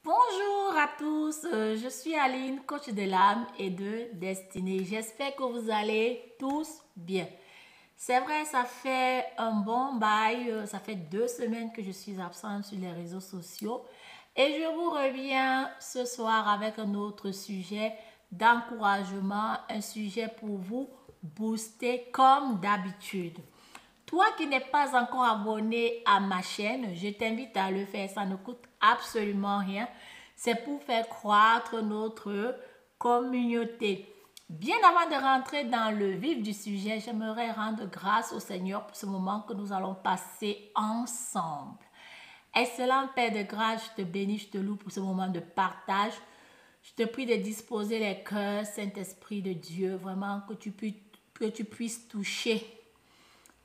Bonjour à tous, je suis Aline, coach de l'âme et de destinée. J'espère que vous allez tous bien. C'est vrai, ça fait un bon bail, ça fait 2 semaines que je suis absente sur les réseaux sociaux et je vous reviens ce soir avec un autre sujet d'encouragement, un sujet pour vous booster comme d'habitude. Toi qui n'es pas encore abonné à ma chaîne, je t'invite à le faire, ça ne coûte absolument rien. C'est pour faire croître notre communauté. Bien avant de rentrer dans le vif du sujet, j'aimerais rendre grâce au Seigneur pour ce moment que nous allons passer ensemble. Excellent Père de grâce, je te bénis, je te loue pour ce moment de partage. Je te prie de disposer les cœurs, Saint-Esprit de Dieu, vraiment que tu puisses toucher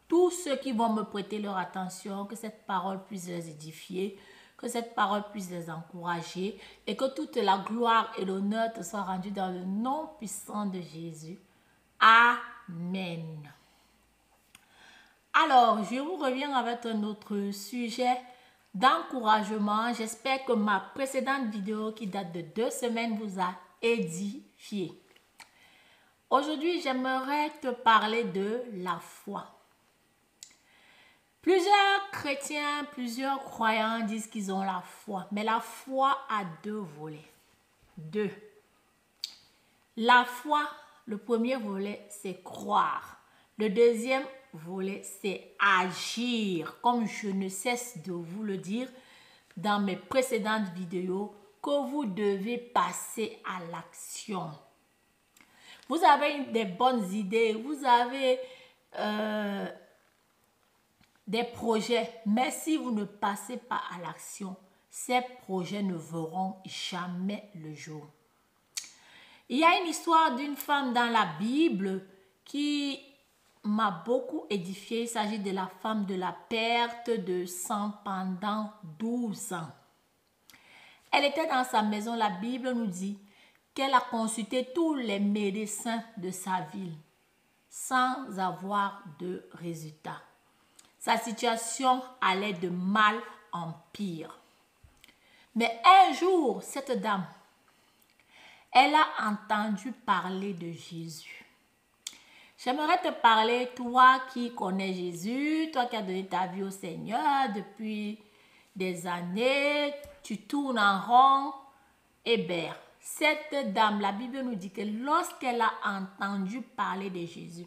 tous ceux qui vont me prêter leur attention, que cette parole puisse les édifier, que cette parole puisse les encourager et que toute la gloire et l'honneur te soient rendus dans le nom puissant de Jésus. Amen. Alors, je vous reviens avec un autre sujet d'encouragement. J'espère que ma précédente vidéo qui date de 2 semaines vous a édifié. Aujourd'hui, j'aimerais te parler de la foi. Plusieurs chrétiens, plusieurs croyants disent qu'ils ont la foi, mais la foi a 2 volets. 2. La foi, le premier volet, c'est croire. Le deuxième volet, c'est agir. Comme je ne cesse de vous le dire dans mes précédentes vidéos, que vous devez passer à l'action. Vous avez des bonnes idées, vous avez des projets, mais si vous ne passez pas à l'action, ces projets ne verront jamais le jour. Il y a une histoire d'une femme dans la Bible qui m'a beaucoup édifiée. Il s'agit de la femme de la perte de sang pendant 12 ans. Elle était dans sa maison, la Bible nous dit qu'elle a consulté tous les médecins de sa ville sans avoir de résultat. Sa situation allait de mal en pire. Mais un jour, cette dame, elle a entendu parler de Jésus. J'aimerais te parler, toi qui connais Jésus, toi qui as donné ta vie au Seigneur depuis des années, tu tournes en rond. Eh bien, cette dame, la Bible nous dit que lorsqu'elle a entendu parler de Jésus,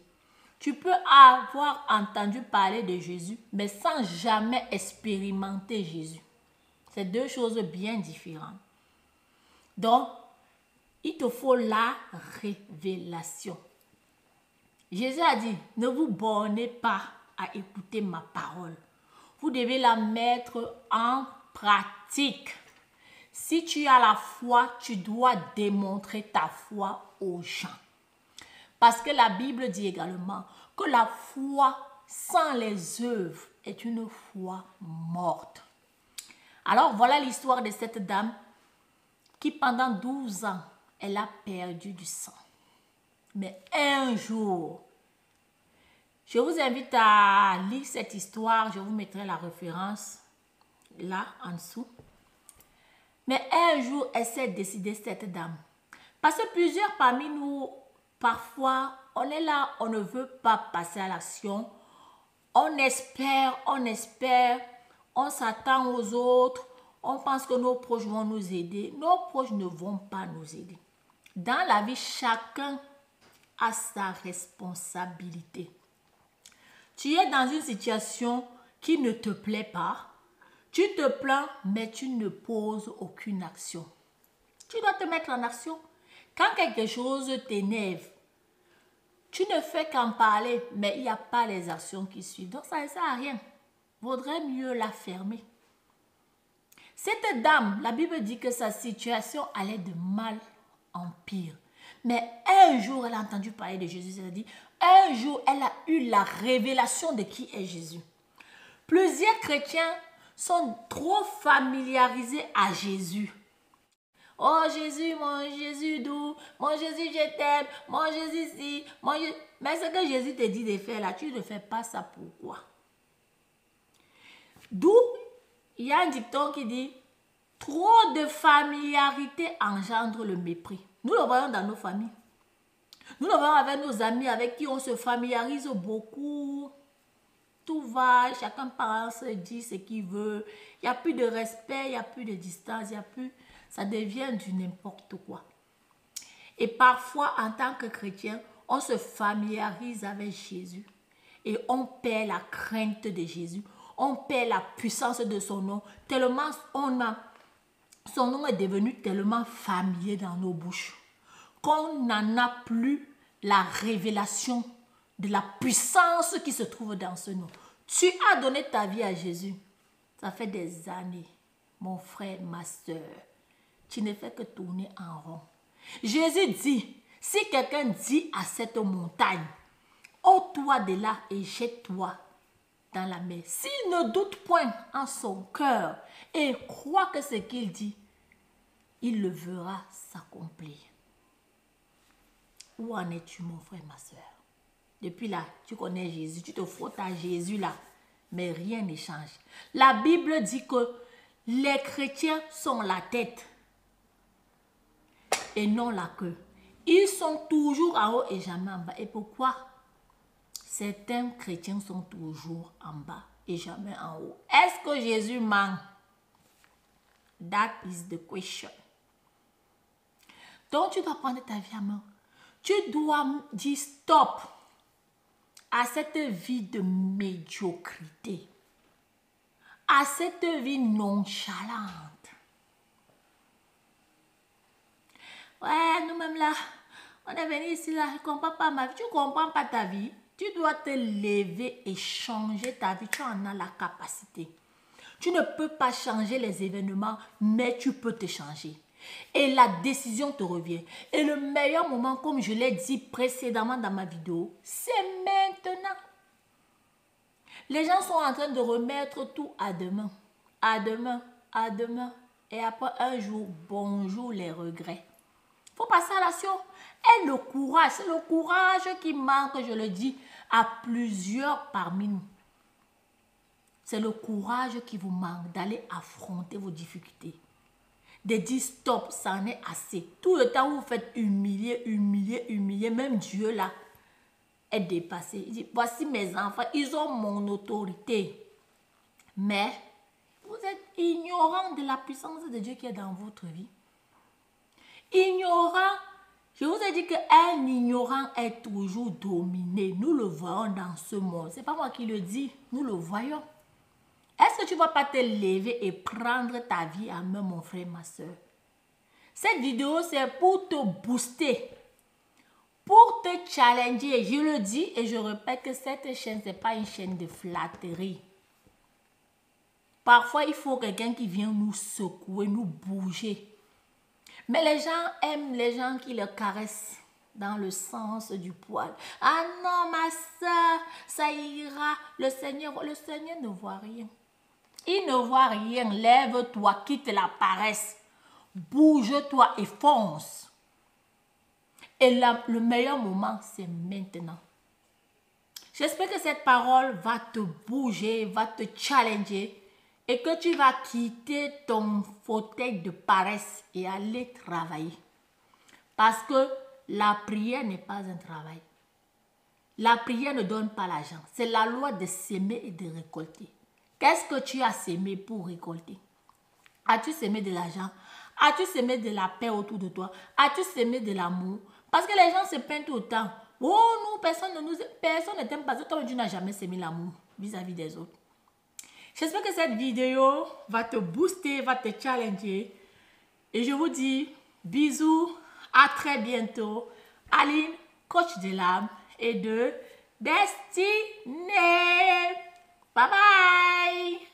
tu peux avoir entendu parler de Jésus, mais sans jamais expérimenter Jésus. C'est 2 choses bien différentes. Donc, il te faut la révélation. Jésus a dit, ne vous bornez pas à écouter ma parole. Vous devez la mettre en pratique. Si tu as la foi, tu dois démontrer ta foi aux gens. Parce que la Bible dit également que la foi sans les œuvres est une foi morte. Alors voilà l'histoire de cette dame qui pendant 12 ans, elle a perdu du sang. Mais un jour, je vous invite à lire cette histoire, je vous mettrai la référence là en dessous. Mais un jour, elle s'est décidée, cette dame. Parce que plusieurs parmi nous, parfois, on est là, on ne veut pas passer à l'action. On espère, on s'attend aux autres. On pense que nos proches vont nous aider. Nos proches ne vont pas nous aider. Dans la vie, chacun a sa responsabilité. Tu es dans une situation qui ne te plaît pas. Tu te plains, mais tu ne poses aucune action. Tu dois te mettre en action. Quand quelque chose t'énerve, tu ne fais qu'en parler, mais il n'y a pas les actions qui suivent. Donc, ça ne sert à rien. Vaudrait mieux la fermer. Cette dame, la Bible dit que sa situation allait de mal en pire. Mais un jour, elle a entendu parler de Jésus. Elle a dit, un jour, elle a eu la révélation de qui est Jésus. Plusieurs chrétiens sont trop familiarisés à Jésus. Oh Jésus, mon Jésus doux, mon Jésus je t'aime, mon Jésus si, mon Jésus... Mais ce que Jésus te dit de faire là, tu ne fais pas ça pourquoi? D'où il y a un dicton qui dit, Trop de familiarité engendre le mépris. Nous le voyons dans nos familles. Nous le voyons avec nos amis avec qui on se familiarise beaucoup. Tout va, chacun pense, dit ce qu'il veut. Il n'y a plus de respect, il n'y a plus de distance, il n'y a plus... Ça devient du n'importe quoi. Et parfois, en tant que chrétien, on se familiarise avec Jésus. Et on perd la crainte de Jésus. On perd la puissance de son nom. Tellement son nom est devenu tellement familier dans nos bouches. Qu'on n'en a plus la révélation de la puissance qui se trouve dans ce nom. Tu as donné ta vie à Jésus. Ça fait des années, mon frère, ma soeur. Tu ne fais que tourner en rond. Jésus dit, si quelqu'un dit à cette montagne, ôte-toi de là et jette-toi dans la mer. S'il ne doute point en son cœur et croit que ce qu'il dit, il le verra s'accomplir. Où en es-tu, mon frère, ma soeur? Depuis là, tu connais Jésus, tu te frottes à Jésus là, mais rien ne change. La Bible dit que les chrétiens sont la tête et non la queue. Ils sont toujours en haut et jamais en bas. Et pourquoi? Certains chrétiens sont toujours en bas et jamais en haut. Est-ce que Jésus ment? That is the question. Donc tu dois prendre ta vie en main. Tu dois dire stop à cette vie de médiocrité, à cette vie nonchalante. Ouais, nous-mêmes là, on est venu ici là, je ne comprends pas ma vie. Tu ne comprends pas ta vie. Tu dois te lever et changer ta vie. Tu en as la capacité. Tu ne peux pas changer les événements, mais tu peux te changer. Et la décision te revient. Et le meilleur moment, comme je l'ai dit précédemment dans ma vidéo, c'est maintenant. Les gens sont en train de remettre tout à demain. À demain, à demain. Et après un jour, bonjour les regrets. Il faut passer à l'action. Et le courage, c'est le courage qui manque, je le dis, à plusieurs parmi nous. C'est le courage qui vous manque d'aller affronter vos difficultés. De dire stop, ça en est assez. Tout le temps où vous faites humilier, humilier, humilier, même Dieu là est dépassé. Il dit, voici mes enfants, ils ont mon autorité. Mais vous êtes ignorant de la puissance de Dieu qui est dans votre vie. Ignorant, je vous ai dit qu'un ignorant est toujours dominé. Nous le voyons dans ce monde. Ce n'est pas moi qui le dis, nous le voyons. Est-ce que tu ne vas pas te lever et prendre ta vie en main, mon frère, ma soeur? Cette vidéo, c'est pour te booster, pour te challenger. Je le dis et je répète que cette chaîne, ce n'est pas une chaîne de flatterie. Parfois, il faut quelqu'un qui vient nous secouer, nous bouger. Mais les gens aiment les gens qui le caressent dans le sens du poil. Ah non, ma soeur, ça ira. Le Seigneur ne voit rien. Il ne voit rien. Lève-toi, quitte la paresse. Bouge-toi et fonce. Et là, le meilleur moment, c'est maintenant. J'espère que cette parole va te bouger, va te challenger et que tu vas quitter ton fauteuil de paresse et aller travailler. Parce que la prière n'est pas un travail. La prière ne donne pas l'argent. C'est la loi de s'aimer et de récolter. Qu'est-ce que tu as sémé pour récolter? As-tu sémé de l'argent? As-tu sémé de la paix autour de toi? As-tu sémé de l'amour? Parce que les gens se plaignent tout le temps. Oh, nous, personne ne t'aime pas. Toi, tu n'as jamais sémé l'amour vis-à-vis des autres. J'espère que cette vidéo va te booster, va te challenger. Et je vous dis bisous, à très bientôt. Aline, coach de l'âme et de destinée. Bye bye.